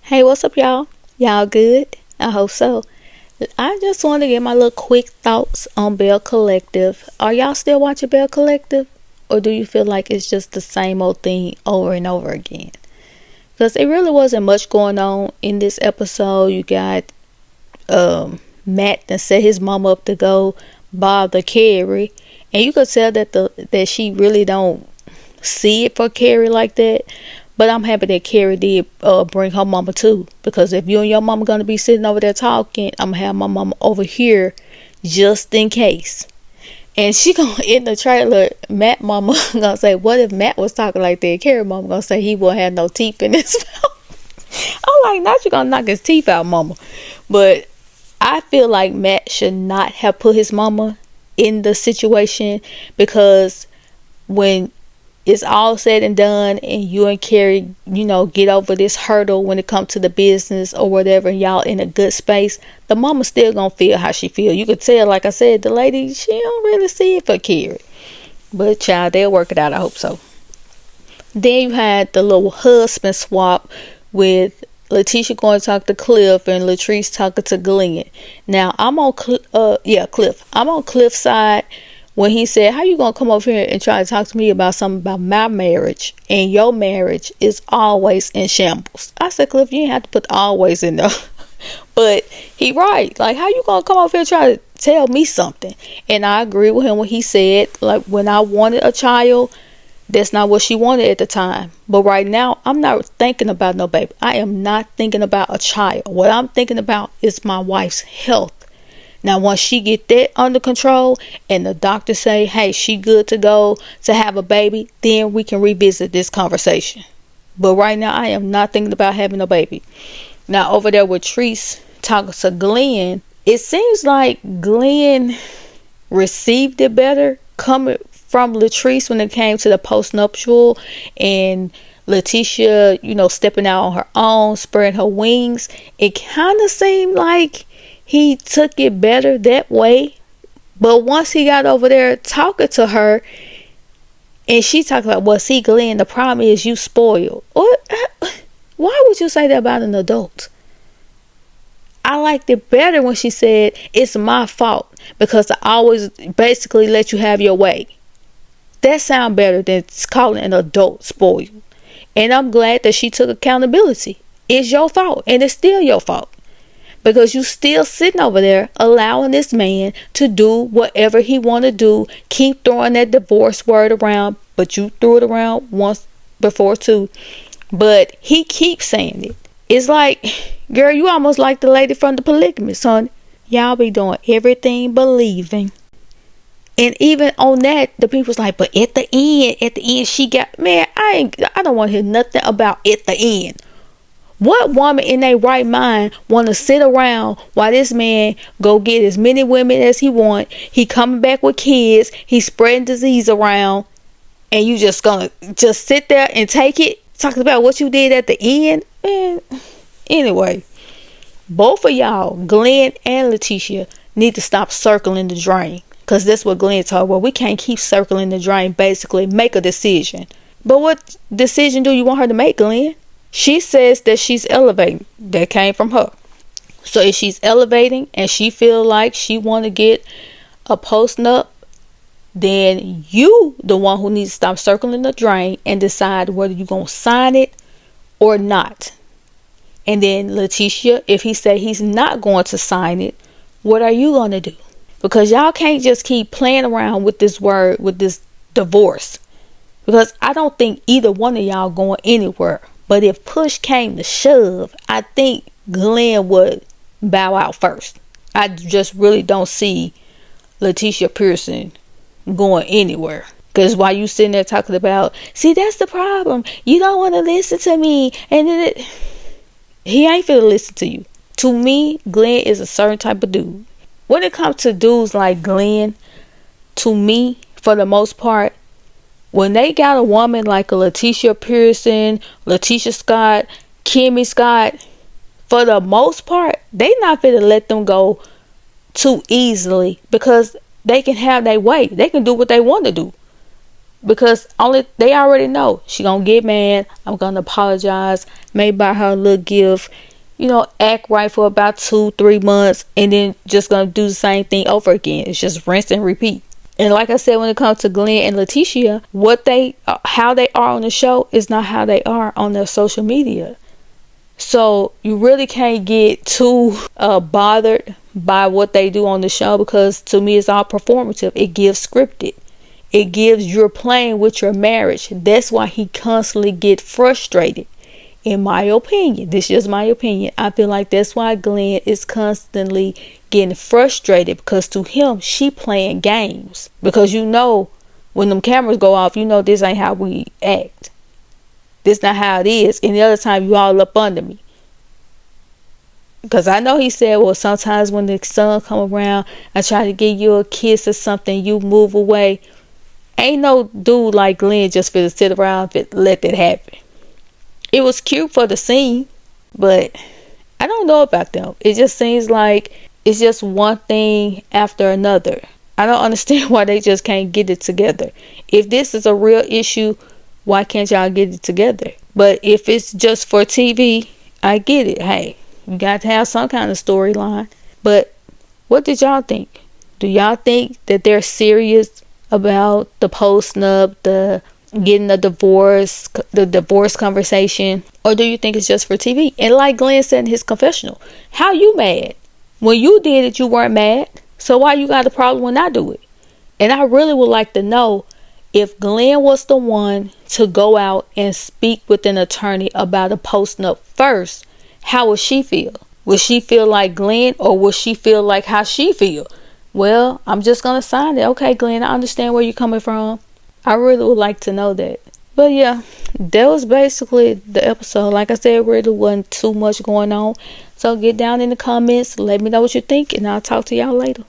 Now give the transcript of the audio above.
Hey, what's up, y'all? Y'all good? I hope so. I just want to get my little quick thoughts on Belle Collective. Are y'all still watching Belle Collective? Or do you feel like it's just the same old thing over and over again? Because it really wasn't much going on in this episode. You got Matt that set his mama up to go bother Carrie. And you could tell that she really don't see it for Carrie like that. But I'm happy that Carrie did bring her mama too. Because if you and your mama gonna be sitting over there talking, I'm gonna have my mama over here just in case. And she gonna, in the trailer, Matt mama gonna say, what if Matt was talking like that? Carrie mama gonna say he won't have no teeth in his mouth. I'm like, not you gonna knock his teeth out, mama. But I feel like Matt should not have put his mama in the situation, because when it's all said and done and you and Carrie, get over this hurdle when it comes to the business or whatever, and y'all in a good space, the mama still gonna feel how she feel. You could tell, like I said, the lady, she don't really see it for Carrie. But child, they'll work it out. I hope so. Then you had the little husband swap with Letitia going to talk to Cliff and Latrice talking to Glenn. Now I'm on Cliff. I'm on Cliff's side when he said, how you gonna come over here and try to talk to me about something about my marriage, and your marriage is always in shambles? I said, Cliff, you ain't have to put always in there. But he right. Like, how you gonna come over here and try to tell me something? And I agree with him when he said, like, when I wanted a child, that's not what she wanted at the time. But right now, I'm not thinking about no baby. I am not thinking about a child. What I'm thinking about is my wife's health. Now, once she get that under control and the doctor say, hey, she good to go to have a baby, then we can revisit this conversation. But right now, I am not thinking about having a baby. Now, over there with Treese talking to Glenn, it seems like Glenn received it better coming from Latrice when it came to the postnuptial and Letitia, stepping out on her own, spreading her wings. It kind of seemed like he took it better that way. But once he got over there talking to her, and she talked about, well, see, Glenn, the problem is you spoiled. What? Why would you say that about an adult? I liked it better when she said, it's my fault because I always basically let you have your way. That sounds better than calling an adult spoiled. And I'm glad that she took accountability. It's your fault, and it's still your fault. Because you still sitting over there allowing this man to do whatever he want to do. Keep throwing that divorce word around. But you threw it around once before too. But he keeps saying it. It's like, girl, you almost like the lady from the Polygamist, son. Y'all be doing everything but leaving. And even on that, the people's like, but at the end, she got, man, I don't want to hear nothing about at the end. What woman in their right mind want to sit around while this man go get as many women as he want? He coming back with kids. He spreading disease around. And you just gonna just sit there and take it? Talking about what you did at the end? Man, anyway. Both of y'all, Glenn and Letitia, need to stop circling the drain. Because that's what Glenn told her. Well, we can't keep circling the drain. Basically, make a decision. But what decision do you want her to make, Glenn? She says that she's elevating. That came from her. So if she's elevating and she feel like she want to get a post-nup, then you the one who needs to stop circling the drain and decide whether you're going to sign it or not. And then Letitia, if he say he's not going to sign it, what are you going to do? Because y'all can't just keep playing around with this word, with this divorce. Because I don't think either one of y'all going anywhere. But if push came to shove, I think Glenn would bow out first. I just really don't see Letitia Pearson going anywhere. Because while you sitting there talking about, see, that's the problem. You don't want to listen to me. And then he ain't finna listen to you. To me, Glenn is a certain type of dude. When it comes to dudes like Glenn, to me, for the most part, when they got a woman like a Letitia Pearson, Letitia Scott, Kimmy Scott, for the most part, they not finna let them go too easily because they can have their way. They can do what they want to do. Because they already know she gonna get mad. I'm gonna apologize, maybe buy her a little gift, act right for about 2-3 months, and then just gonna do the same thing over again. It's just rinse and repeat. And like I said, when it comes to Glenn and Letitia, how they are on the show is not how they are on their social media. So you really can't get too bothered by what they do on the show, because to me it's all performative. It gives scripted. It gives you're playing with your marriage. That's why he constantly get frustrated. In my opinion, this is just my opinion. I feel like that's why Glenn is constantly getting frustrated, because to him, she playing games. Because when them cameras go off, this ain't how we act. This not how it is. And the other time, you all up under me. Because I know he said, well, sometimes when the sun come around, I try to give you a kiss or something, you move away. Ain't no dude like Glenn just for to sit around and let that happen. It was cute for the scene, but I don't know about them. It just seems like it's just one thing after another. I don't understand why they just can't get it together. If this is a real issue, why can't y'all get it together? But if it's just for TV, I get it. Hey, you got to have some kind of storyline. But what did y'all think? Do y'all think that they're serious about the post-nup, the getting the divorce conversation, or do you think it's just for TV? And like Glenn said in his confessional, how you mad? When you did it, you weren't mad. So why you got a problem when I do it? And I really would like to know, if Glenn was the one to go out and speak with an attorney about a post-nup first, how would she feel? Would she feel like Glenn, or would she feel like how she feel? Well, I'm just gonna sign it. Okay, Glenn, I understand where you're coming from. I really would like to know that. But yeah, that was basically the episode. Like I said, really wasn't too much going on. So get down in the comments, let me know what you think, and I'll talk to y'all later.